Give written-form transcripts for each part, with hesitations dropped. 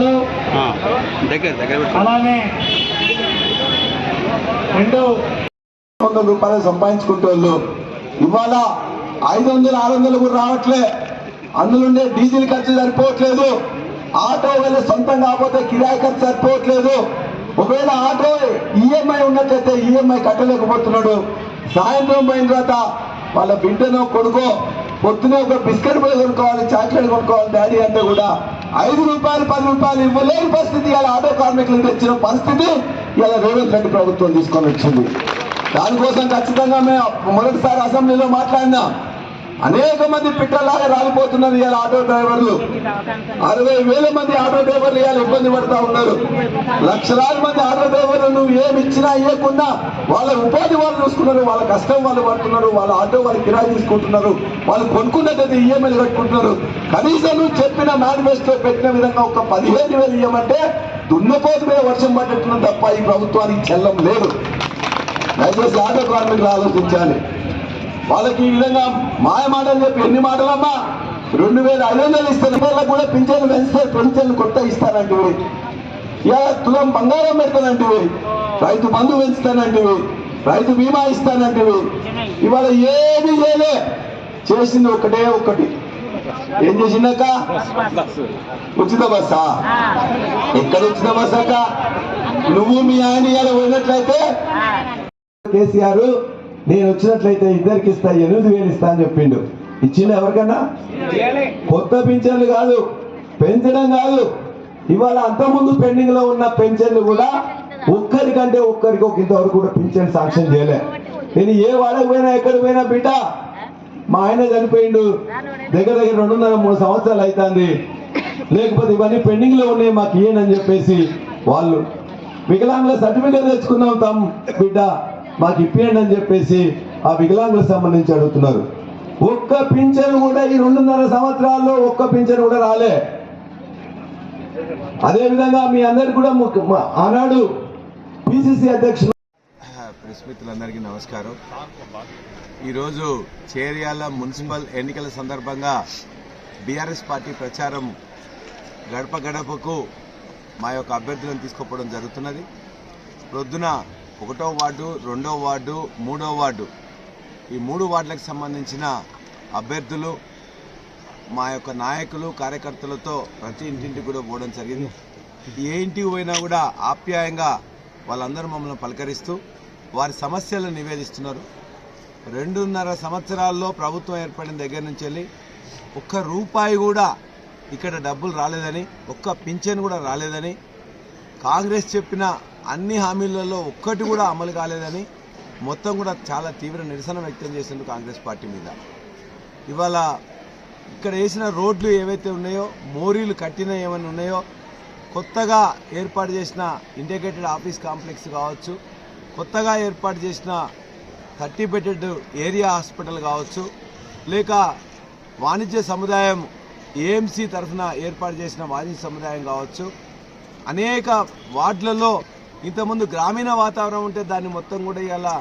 రూపాయలు అలానే 200 రూపాయలు సంపాదించుకుంటూ ఇవాళ 500-600 కూడా రావట్లే. అందులోనే డీజిల్ ఖర్చు సరిపోవట్లేదు. ఆటో వాళ్ళ సొంతం కాకపోతే కిరాయి ఖర్చు సరిపోవట్లేదు. ఒకవేళ ఆటో ఈఎంఐ ఉన్నట్లయితే ఈఎంఐ కట్టలేకపోతున్నాడు. సాయంత్రం పోయిన తర్వాత వాళ్ళ బిడ్డనో కొడుకో పొద్దునే ఒక బిస్కెట్ పోయి కొనుక్కోవాలి, చాక్లెట్ కొనుక్కోవాలి డాడీ అంటే కూడా 5 రూపాయలు 10 రూపాయలు ఇవ్వలేని పరిస్థితి ఇలా ఆటో కార్మికులకు తెచ్చిన పరిస్థితి ఇలా రేవంత్ రెడ్డి ప్రభుత్వం తీసుకొని వచ్చింది. దానికోసం ఖచ్చితంగా మేము మొదటిసారి అసెంబ్లీలో మాట్లాడినా. అనేక మంది పిట్టలాగా రాలిపోతున్నారు ఇవాళ ఆటో డ్రైవర్లు. 60,000 మంది ఆటో డ్రైవర్లు ఇవాళ ఇబ్బంది పడుతూ ఉన్నారు. లక్షలాది మంది ఆటో డ్రైవర్లు నువ్వు ఏమి ఇచ్చినా ఇవ్వకుండా వాళ్ళ ఉపాధి వాళ్ళు చూసుకున్నారు, వాళ్ళ కష్టం వాళ్ళు పడుతున్నారు, వాళ్ళ ఆటో వాళ్ళు కిరాయి తీసుకుంటున్నారు, వాళ్ళు కొనుక్కున్నట్టు ఈఎంఐలు కట్టుకుంటున్నారు. కనీసం నువ్వు చెప్పిన మేనిఫెస్టో పెట్టిన విధంగా ఒక 15,000 ఇవ్వమంటే దున్నపోతు మీద వర్షం పట్టడం తప్ప ఈ ప్రభుత్వానికి చెల్లం లేదు. దయచేసి ఆటో కార్మికులు ఆలోచించాలి. వాళ్ళకి ఈ విధంగా మాయ మాటలు చెప్పి ఎన్ని మాటలమ్మా 2,500 ఇస్తారు. వాళ్ళకు కూడా పింఛన్లు పెంచితే పింఛన్లు కొత్త ఇస్తానంటివి, ఇలా తులం బంగారం పెడతానంటివి, రైతు బంధు పెంచుతానంటివి, రైతు బీమా ఇస్తానంటివి. ఇవాళ ఏది చేయలే. చేసింది ఒకటే ఒక్కటి. ఏం చేసిందక్క? ఉచిత బస్సా. ఎక్కడ ఉచిత బస్ అక్క? నువ్వు మీ ఆయన ఇలా పోయినట్లయితే కేసీఆర్ నేను వచ్చినట్లయితే 2కి ఇస్తా, 8,000 ఇస్తా అని చెప్పిండు. ఇచ్చిండు ఎవరికన్నా? కొత్త పింఛన్లు కాదు, పెంచడం కాదు. ఇవాళ అంతకుముందు పెండింగ్ లో ఉన్న పెన్షన్లు కూడా ఒక్కరికంటే ఒక్కరికి ఇంతవరకు కూడా పింఛన్ శాంక్షన్ చేయలే. నేను ఏ వాడకు పోయినా ఎక్కడికి పోయినా బిడ్డ మా ఆయన చనిపోయిండు, దగ్గర 2.5-3 సంవత్సరాలు అవుతుంది, లేకపోతే ఇవన్నీ పెండింగ్ లో ఉన్నాయి మాకు ఇయ్యనని చెప్పేసి వాళ్ళు వికలాంగుల సర్టిఫికేట్ తెచ్చుకున్నాం తమ్ బిడ్డ మాకు ఇప్పియండి అని చెప్పేసి ఆ వికలాంగులకు సంబంధించి అడుగుతున్నారు. ఒక్క పింఛన్ కూడా ఈ 2.5 సంవత్సరాల్లో ఒక్క పింఛన్ కూడా రాలే. అదేవిధంగా మీ అందరికి కూడా ఆనాడు పిసిసి అధ్యక్షులు ప్రెస్ మిత్రులందరికీ నమస్కారం. ఈరోజు చేర్యాల మున్సిపల్ ఎన్నికల సందర్భంగా బీఆర్ఎస్ పార్టీ ప్రచారం గడప గడపకు మా యొక్క అభ్యర్థులను తీసుకుపోవడం జరుగుతున్నది. ప్రొద్దున 1వ వార్డు, 2వ వార్డు, 3వ వార్డు ఈ 3 వార్డులకు సంబంధించిన అభ్యర్థులు మా యొక్క నాయకులు కార్యకర్తలతో ప్రతి ఇంటింటికి కూడా పోవడం జరిగింది. ఏ ఇంటికి పోయినా కూడా ఆప్యాయంగా వాళ్ళందరూ మమ్మల్ని పలకరిస్తూ వారి సమస్యలను నివేదిస్తున్నారు. 2.5 సంవత్సరాల్లో ప్రభుత్వం ఏర్పడిన దగ్గర నుంచి వెళ్ళి ఒక్క రూపాయి కూడా ఇక్కడ డబ్బులు రాలేదని, ఒక్క పింఛన్ కూడా రాలేదని, కాంగ్రెస్ చెప్పిన అన్ని హామీలలో ఒక్కటి కూడా అమలు కాలేదని మొత్తం కూడా చాలా తీవ్ర నిరసన వ్యక్తం చేసింది కాంగ్రెస్ పార్టీ మీద. ఇవాళ ఇక్కడ వేసిన రోడ్లు ఏవైతే ఉన్నాయో, మోరీలు కట్టిన ఏమైనా ఉన్నాయో, కొత్తగా ఏర్పాటు చేసిన ఇంటిగ్రేటెడ్ ఆఫీస్ కాంప్లెక్స్ కావచ్చు, కొత్తగా ఏర్పాటు చేసిన 30 బెడెడ్ ఏరియా హాస్పిటల్ కావచ్చు, లేక వాణిజ్య సముదాయం ఏఎంసీ తరఫున ఏర్పాటు చేసిన వాణిజ్య సముదాయం కావచ్చు, అనేక వార్డులలో ఇంతకుముందు గ్రామీణ వాతావరణం ఉంటే దాన్ని మొత్తం కూడా ఇలా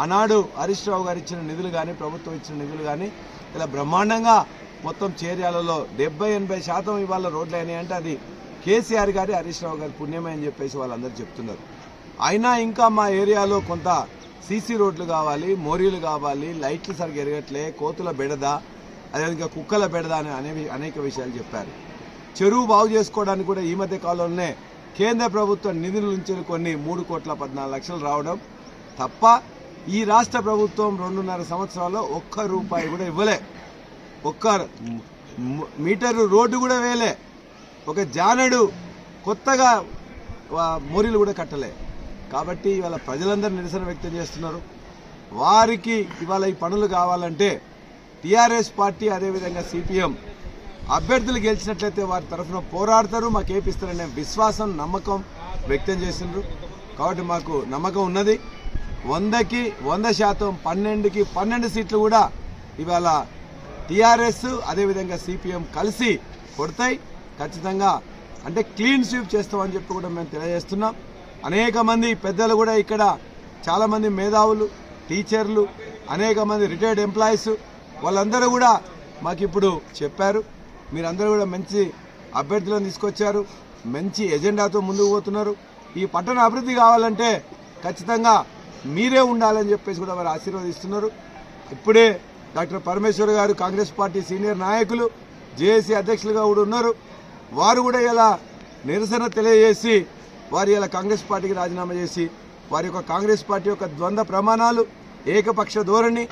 ఆనాడు హరీష్ రావు గారు ఇచ్చిన నిధులు కానీ ప్రభుత్వం ఇచ్చిన నిధులు కానీ ఇలా బ్రహ్మాండంగా మొత్తం చేర్యాలలో 70-80% ఇవాళ రోడ్లు అయినాయంటే అది కేసీఆర్ గారి హరీష్ రావు గారి పుణ్యమే అని చెప్పేసి వాళ్ళందరూ చెప్తున్నారు. అయినా ఇంకా మా ఏరియాలో కొంత సీసీ రోడ్లు కావాలి, మోరీలు కావాలి, లైట్లు సరిగ్గా ఎరగట్లే, కోతుల బెడదా, అదేవిధంగా కుక్కల బెడదా అని అనేక విషయాలు చెప్పారు. చెరువు బాగు చేసుకోవడానికి కూడా ఈ మధ్య కాలంలోనే కేంద్ర ప్రభుత్వ నిధుల నుంచి కొన్ని 3,14,00,000 రావడం తప్ప ఈ రాష్ట్ర ప్రభుత్వం 2.5 సంవత్సరాల్లో ఒక్క రూపాయి కూడా ఇవ్వలే. ఒక్క మీటరు రోడ్డు కూడా వేయలే. ఒక జానడు కొత్తగా మోరీలు కూడా కట్టలే. కాబట్టి ఇవాళ ప్రజలందరూ నిరసన వ్యక్తం చేస్తున్నారు. వారికి ఇవాళ ఈ పనులు కావాలంటే టీఆర్ఎస్ పార్టీ అదేవిధంగా సిపిఎం అభ్యర్థులు గెలిచినట్లయితే వారి తరఫున పోరాడతారు, మాకు ఏపిస్తారనే విశ్వాసం నమ్మకం వ్యక్తం చేసిండ్రు. కాబట్టి మాకు నమ్మకం ఉన్నది. 100కి 100%, 12కి 12 సీట్లు కూడా ఇవాళ టీఆర్ఎస్ అదేవిధంగా సిపిఎం కలిసి కొడతాయి ఖచ్చితంగా. అంటే క్లీన్ స్వీప్ చేస్తామని చెప్పి కూడా మేము తెలియజేస్తున్నాం. అనేక మంది పెద్దలు కూడా ఇక్కడ చాలామంది మేధావులు, టీచర్లు, అనేక మంది రిటైర్డ్ ఎంప్లాయీస్ వాళ్ళందరూ కూడా మాకు ఇప్పుడు చెప్పారు, మీరందరూ కూడా మంచి అభ్యర్థులను తీసుకొచ్చారు, మంచి ఎజెండాతో ముందుకు పోతున్నారు. ఈ పట్టణ అభివృద్ధి కావాలంటే ఖచ్చితంగా మీరే ఉండాలని చెప్పేసి కూడా వారు ఆశీర్వదిస్తున్నారు. ఇప్పుడే డాక్టర్ పరమేశ్వర్ గారు కాంగ్రెస్ పార్టీ సీనియర్ నాయకులు జేఏసీ అధ్యక్షులుగా కూడా ఉన్నారు. వారు కూడా ఇలా నిరసన తెలియజేసి వారు ఇలా కాంగ్రెస్ పార్టీకి రాజీనామా చేసి వారి యొక్క కాంగ్రెస్ పార్టీ యొక్క ద్వంద్వ ప్రమాణాలు, ఏకపక్ష ధోరణి,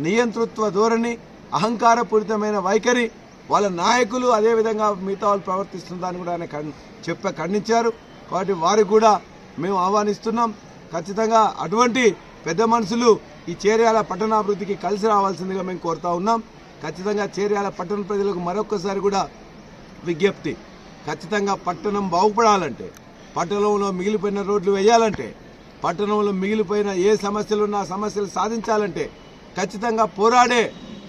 నియంతృత్వ ధోరణి, అహంకారపూరితమైన వైఖరి, వాళ్ళ నాయకులు అదేవిధంగా మిగతా వాళ్ళు ప్రవర్తిస్తుందని కూడా ఆయన ఖండించారు. కాబట్టి వారికి కూడా మేము ఆహ్వానిస్తున్నాం. ఖచ్చితంగా అటువంటి పెద్ద మనుషులు ఈ చేర్యాల పట్టణాభివృద్ధికి కలిసి రావాల్సిందిగా మేము కోరుతా ఉన్నాం. ఖచ్చితంగా చేర్యాల పట్టణ ప్రజలకు మరొకసారి కూడా విజ్ఞప్తి, ఖచ్చితంగా పట్టణం బాగుపడాలంటే, పట్టణంలో మిగిలిపోయిన రోడ్లు వేయాలంటే, పట్టణంలో మిగిలిపోయిన ఏ సమస్యలున్నా ఆ సమస్యలు సాధించాలంటే ఖచ్చితంగా పోరాడే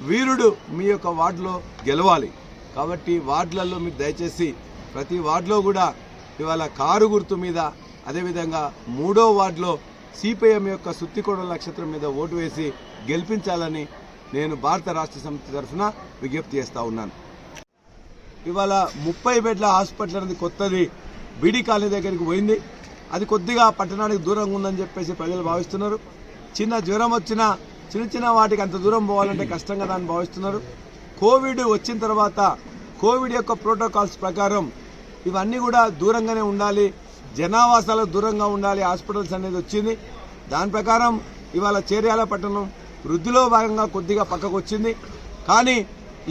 వీరుడు మీ యొక్క వార్డులో గెలవాలి. కాబట్టి వార్డులలో మీరు దయచేసి ప్రతి వార్డులో కూడా ఇవాళ కారు గుర్తు మీద, అదేవిధంగా 3వ వార్డులో సిపిఎం యొక్క సుత్తికోడ నక్షత్రం మీద ఓటు వేసి గెలిపించాలని నేను భారత రాష్ట్ర సమితి తరఫున విజ్ఞప్తి చేస్తా ఉన్నాను. ఇవాళ 30 బెడ్ల హాస్పిటల్ అనేది కొత్తది బీడీ కాలనీ దగ్గరికి పోయింది. అది కొద్దిగా పట్టణానికి దూరంగా ఉందని చెప్పేసి ప్రజలు భావిస్తున్నారు. చిన్న జ్వరం వచ్చినా చిన్న వాటికి అంత దూరం పోవాలంటే కష్టంగా దాన్ని భావిస్తున్నారు. కోవిడ్ వచ్చిన తర్వాత కోవిడ్ యొక్క ప్రోటోకాల్స్ ప్రకారం ఇవన్నీ కూడా దూరంగానే ఉండాలి, జనావాసాలకు దూరంగా ఉండాలి హాస్పిటల్స్ అనేది వచ్చింది. దాని ప్రకారం ఇవాళ చేర్యాల పట్టణం వృద్ధిలో భాగంగా కొద్దిగా పక్కకు వచ్చింది. కానీ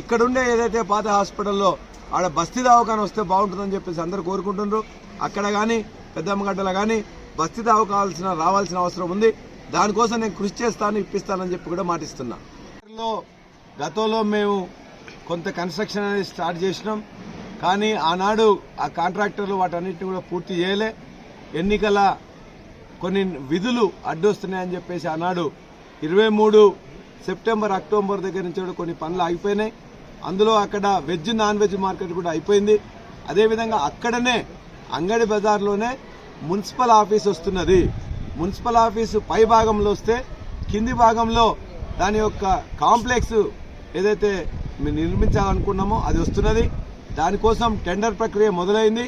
ఇక్కడుండే ఏదైతే పాత హాస్పిటల్లో ఆడ బస్తీ దవాఖానా వస్తే బాగుంటుందని చెప్పేసి అందరూ కోరుకుంటున్నారు. అక్కడ కానీ పెద్దమ్మగడ్డలో కానీ బస్తీ దవాఖానా రావాల్సిన అవసరం ఉంది. దానికోసం నేను కృషి చేస్తాను, ఇప్పిస్తానని చెప్పి కూడా మాటిస్తున్నా. గతంలో మేము కొంత కన్స్ట్రక్షన్ అనేది స్టార్ట్ చేసినాం. కానీ ఆనాడు ఆ కాంట్రాక్టర్లు వాటన్నిటిని కూడా పూర్తి చేయలే. ఎన్నికల కొన్ని విధులు అడ్డొస్తున్నాయని చెప్పేసి ఆనాడు 23 సెప్టెంబర్, అక్టోబర్ దగ్గర నుంచి కూడా కొన్ని పనులు ఆగిపోయినాయి. అందులో అక్కడ వెజ్ నాన్ వెజ్ మార్కెట్ కూడా అయిపోయింది. అదేవిధంగా అక్కడనే అంగడి బజార్లోనే మున్సిపల్ ఆఫీస్ వస్తున్నది. మున్సిపల్ ఆఫీసు పై భాగంలో వస్తే కింది భాగంలో దాని యొక్క కాంప్లెక్స్ ఏదైతే నిర్మించాలనుకున్నామో అది వస్తున్నది. దానికోసం టెండర్ ప్రక్రియ మొదలైంది.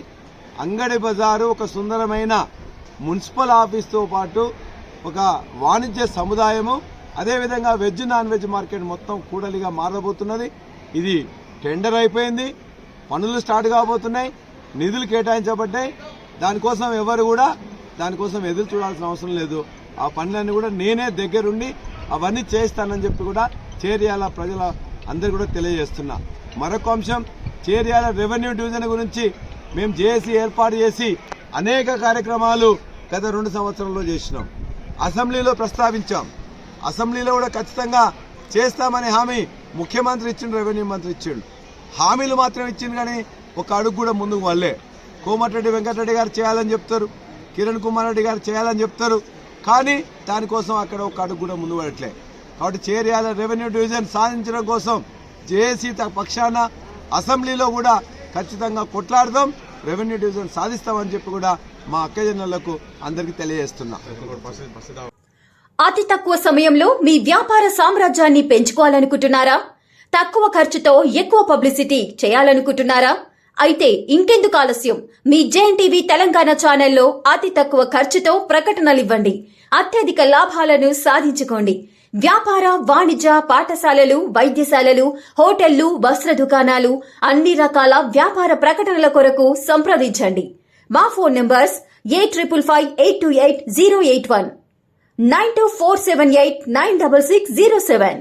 అంగడి బజారు ఒక సుందరమైన మున్సిపల్ ఆఫీస్తో పాటు ఒక వాణిజ్య సముదాయము, అదేవిధంగా వెజ్ నాన్ వెజ్ మార్కెట్ మొత్తం కూడలిగా మారబోతున్నది. ఇది టెండర్ అయిపోయింది, పనులు స్టార్ట్ కాబోతున్నాయి, నిధులు కేటాయించబడ్డాయి. దానికోసం ఎవరు కూడా దానికోసం ఎదురు చూడాల్సిన అవసరం లేదు. ఆ పనులన్నీ కూడా నేనే దగ్గరుండి అవన్నీ చేస్తానని చెప్పి కూడా చేర్యాల ప్రజల అందరూ కూడా తెలియజేస్తున్నా. మరొక అంశం, చేర్యాల రెవెన్యూ డివిజన్ గురించి మేము జేఏసీ ఏర్పాటు చేసి అనేక కార్యక్రమాలు గత 2 సంవత్సరాల్లో చేసినాం. అసెంబ్లీలో ప్రస్తావించాం. అసెంబ్లీలో కూడా ఖచ్చితంగా చేస్తామనే హామీ ముఖ్యమంత్రి ఇచ్చిండు, రెవెన్యూ మంత్రి ఇచ్చిండు. హామీలు మాత్రం ఇచ్చిండు కానీ ఒక అడుగు కూడా ముందుకు వల్లే. కోమటిరెడ్డి వెంకటరెడ్డి గారు చేయాలని చెప్తారు, కిరణ్ కుమార్ రెడ్డి గారు చేయాలని చెప్తారు, కానీ దానికోసం అక్కడ ఒక అడుగు కూడా ముందు పడట్లే. కాబట్టి చేర్యాల రెవెన్యూ డివిజన్ సాధించడం కోసం జేఏసీ పక్షాన అసెంబ్లీలో కూడా ఖచ్చితంగా కొట్లాడదాం, రెవెన్యూ డివిజన్ సాధిస్తామని చెప్పి కూడా మా అక్కజనులకు అందరికీ తెలియజేస్తున్నా. అతి తక్కువ సమయంలో మీ వ్యాపార సామ్రాజ్యాన్ని పెంచుకోవాలనుకుంటున్నారా? తక్కువ ఖర్చుతో ఎక్కువ పబ్లిసిటీ చేయాలనుకుంటున్నారా? అయితే ఇంకెందుకు ఆలస్యం, మీ జేఎన్టీవీ తెలంగాణ ఛానల్లో అతి తక్కువ ఖర్చుతో ప్రకటనలివ్వండి, అత్యధిక లాభాలను సాధించుకోండి. వ్యాపార, వాణిజ్య, పాఠశాలలు, వైద్యశాలలు, హోటళ్లు, వస్త్ర దుకాణాలు, అన్ని రకాల వ్యాపార ప్రకటనల కొరకు సంప్రదించండి. మా ఫోన్ నంబర్స్ 8558288081, 9247896607.